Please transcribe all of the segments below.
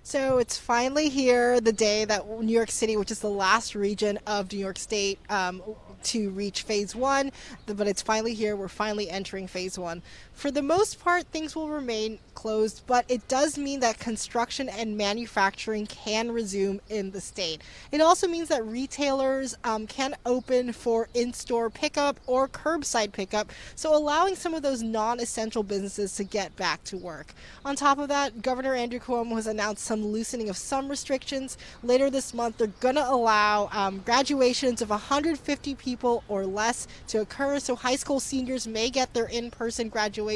So it's finally here, the day that New York City, which is the last region of New York State to reach phase one, but it's finally here. We're finally entering phase one. For the most part, things will remain closed, but it does mean that construction and manufacturing can resume in the state. It also means that retailers can open for in-store pickup or curbside pickup, so allowing some of those non-essential businesses to get back to work. On top of that, Governor Andrew Cuomo has announced some loosening of some restrictions. Later this month, they're going to allow graduations of 150 people or less to occur, so high school seniors may get their in-person graduation.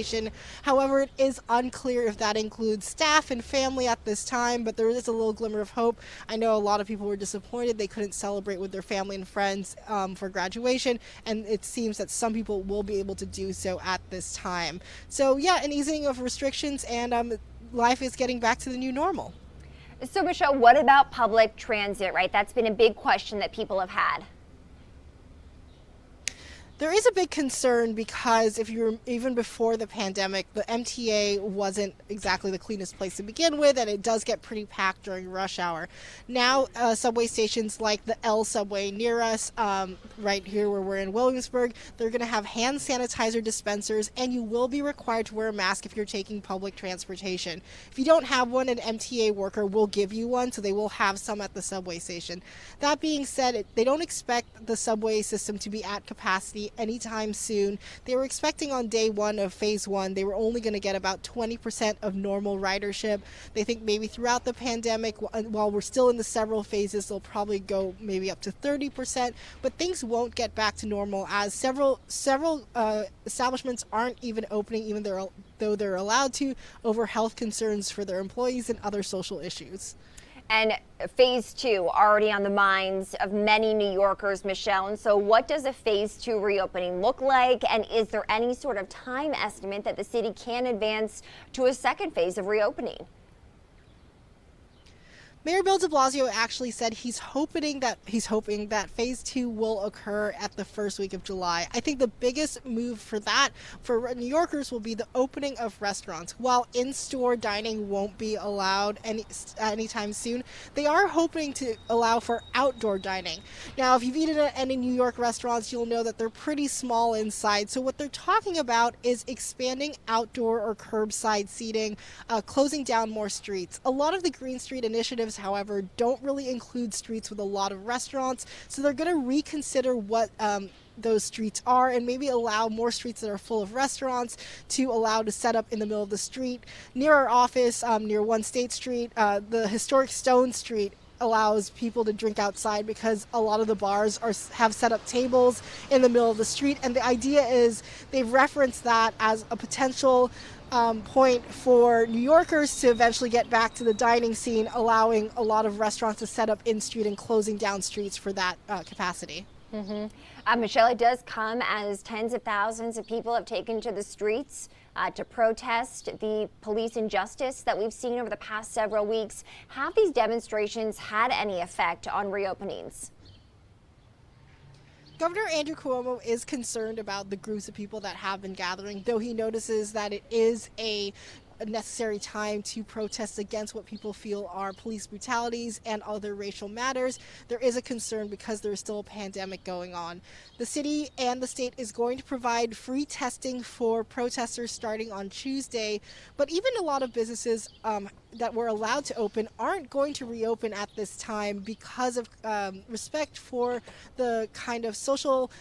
However, it is unclear if that includes staff and family at this time, but there is a little glimmer of hope. I know a lot of people were disappointed they couldn't celebrate with their family and friends for graduation, and it seems that some people will be able to do so at this time. So yeah, an easing of restrictions, and life is getting back to the new normal. So Michelle, what about public transit, right? That's been a big question that people have had. There is a big concern because if you're even before the pandemic, the MTA wasn't exactly the cleanest place to begin with, and it does get pretty packed during rush hour. Now, subway stations like the L subway near us, right here where we're in Williamsburg, they're going to have hand sanitizer dispensers, and you will be required to wear a mask if you're taking public transportation. If you don't have one, an MTA worker will give you one, so they will have some at the subway station. That being said, they don't expect the subway system to be at capacity anytime soon. They were expecting on day one of phase one, they were only going to get about 20% of normal ridership. They think maybe throughout the pandemic, while we're still in the several phases, they'll probably go maybe up to 30%, but things won't get back to normal as several establishments aren't even opening, even though they're allowed to, over health concerns for their employees and other social issues. And phase two already on the minds of many New Yorkers, Michelle. And so what does a phase two reopening look like? And is there any sort of time estimate that the city can advance to a second phase of reopening? Mayor Bill de Blasio actually said he's hoping that phase two will occur at the first week of July. I think the biggest move for that for New Yorkers will be the opening of restaurants. While in-store dining won't be allowed anytime soon, they are hoping to allow for outdoor dining. Now, if you've eaten at any New York restaurants, you'll know that they're pretty small inside. So what they're talking about is expanding outdoor or curbside seating, closing down more streets. A lot of the Green Street initiatives, however, don't really include streets with a lot of restaurants, so they're going to reconsider what those streets are and maybe allow more streets that are full of restaurants to allow to set up in the middle of the street. Near our office, near 1 State Street, the historic Stone Street allows people to drink outside because a lot of the bars have set up tables in the middle of the street, and the idea is they've referenced that as a potential point for New Yorkers to eventually get back to the dining scene, allowing a lot of restaurants to set up in street and closing down streets for that capacity. Michelle, it does come as tens of thousands of people have taken to the streets to protest the police injustice that we've seen over the past several weeks. Have these demonstrations had any effect on reopenings? Governor Andrew Cuomo is concerned about the groups of people that have been gathering, though he notices that it is a necessary time to protest against what people feel are police brutalities and other racial matters. There is a concern because there is still a pandemic going on. The city and the state is going to provide free testing for protesters starting on Tuesday, but even a lot of businesses that were allowed to open aren't going to reopen at this time because of respect for the kind of social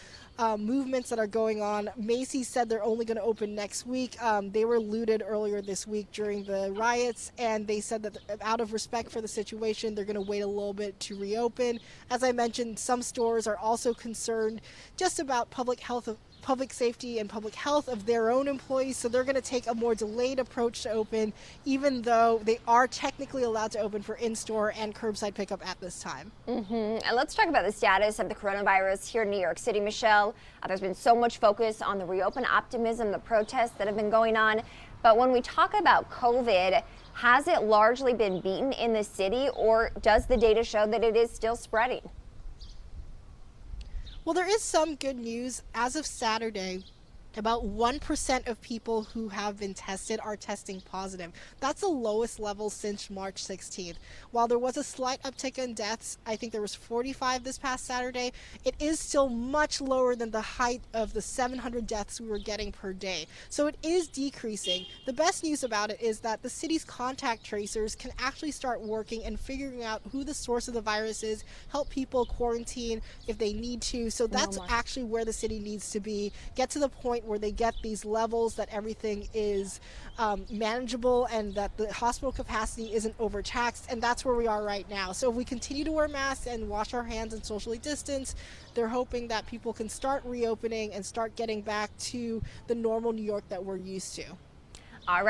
movements that are going on. Macy's said they're only going to open next week. They were looted earlier this week during the riots, and they said that out of respect for the situation, they're going to wait a little bit to reopen. As I mentioned, some stores are also concerned just about public safety and public health of their own employees, so they're going to take a more delayed approach to open, even though they are technically allowed to open for in-store and curbside pickup at this time. And let's talk about the status of the coronavirus here in New York City, Michelle. There's been so much focus on the reopen optimism, the protests that have been going on, but when we talk about COVID, has it largely been beaten in the city, or does the data show that it is still spreading? Well, there is some good news. As of Saturday, About 1% of people who have been tested are testing positive. That's the lowest level since March 16th. While there was a slight uptick in deaths, I think there was 45 this past Saturday, it is still much lower than the height of the 700 deaths we were getting per day. So it is decreasing. The best news about it is that the city's contact tracers can actually start working and figuring out who the source of the virus is, help people quarantine if they need to. So that's actually where the city needs to be, get to the point where they get these levels that everything is manageable and that the hospital capacity isn't overtaxed, and that's where we are right now. So if we continue to wear masks and wash our hands and socially distance, they're hoping that people can start reopening and start getting back to the normal New York that we're used to.